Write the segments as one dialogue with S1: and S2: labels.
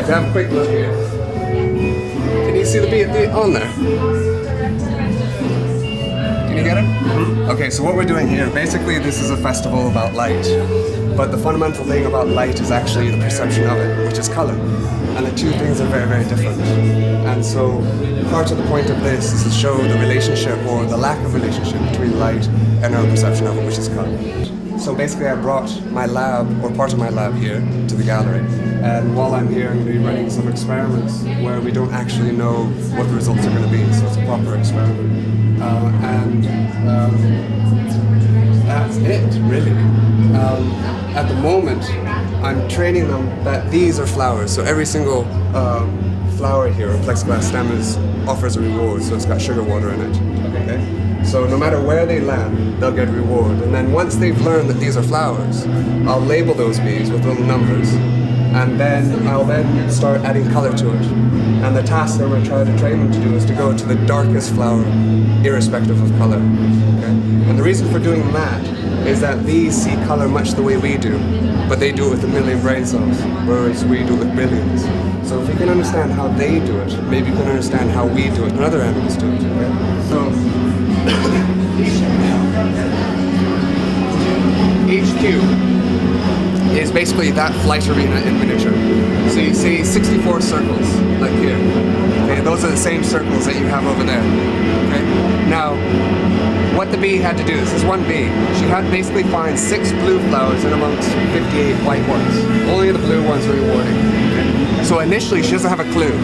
S1: If you have a quick look here, can you see the bee on there? Can you get it? Mm-hmm. Okay, so what we're doing here, basically this is a festival about light, but the fundamental thing about light is actually the perception of it, which is color. And the two things are very, very different. And so part of the point of this is to show the relationship or the lack of relationship between light and our perception of it, which is color. So basically I brought my lab, or part of my lab here, to the gallery. And while I'm here, I'm going to be running some experiments where we don't actually know what the results are going to be. So it's a proper experiment. That's it, really. At the moment, I'm training them that these are flowers. So every single flower here, or plexiglass stem, offers a reward. So it's got sugar water in it. Okay? So no matter where they land, they'll get a reward. And then once they've learned that these are flowers, I'll label those bees with little numbers. And then I'll start adding color to it. And the task that we're trying to train them to do is to go to the darkest flower, irrespective of color. Okay? And the reason for doing that is that these see color much the way we do, but they do it with 1 million brain cells, whereas we do it with billions. So if we can understand how they do it, maybe we can understand how we do it and other animals do it. Okay? So HQ is basically that flight arena in miniature. So you see 64 circles, like here. Okay, those are the same circles that you have over there. Okay? Now, what the bee had to do, this is one bee, she had to basically find 6 blue flowers in amongst 58 white ones. Only the blue ones were rewarding. Okay? So initially she doesn't have a clue.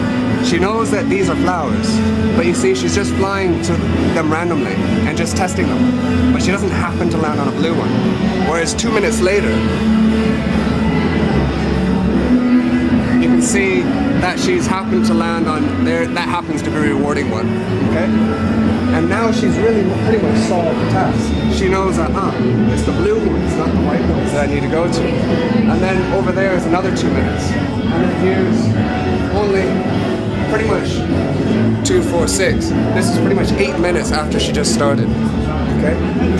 S1: She knows that these are flowers, but you see she's just flying to them randomly and just testing them. But she doesn't happen to land on a blue one. Whereas 2 minutes later, you can see that she's happened to land on there, that happens to be a rewarding one, okay? And now she's really pretty much solved the task. She knows that, it's the blue ones, not the white ones that I need to go to. And then over there is another 2 minutes. And then here's only pretty much 2, 4, 6. This is pretty much 8 minutes after she just started, okay?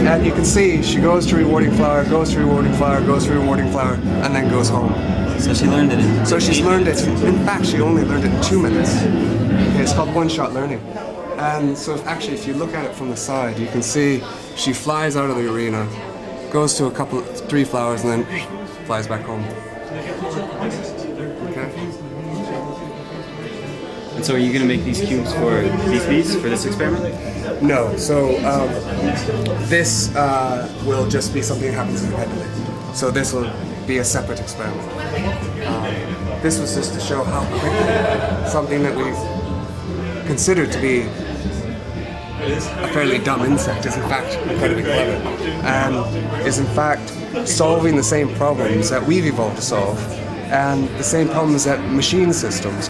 S1: And you can see she goes to rewarding flower, goes to rewarding flower, goes to rewarding flower, and then goes home.
S2: So she learned it in
S1: So she's learned it. In fact, she only learned it in 2 minutes. Okay, it's called one-shot learning. And so if you look at it from the side, you can see she flies out of the arena, goes to 3 flowers, and then flies back home. Okay?
S2: And so are you going to make these cubes for these bees, for this experiment?
S1: No, so this will just be something that happens independently. So this will be a separate experiment. This was just to show how quickly something that we considered to be a fairly dumb insect is in fact incredibly clever, and is in fact solving the same problems that we've evolved to solve, and the same problems that machine systems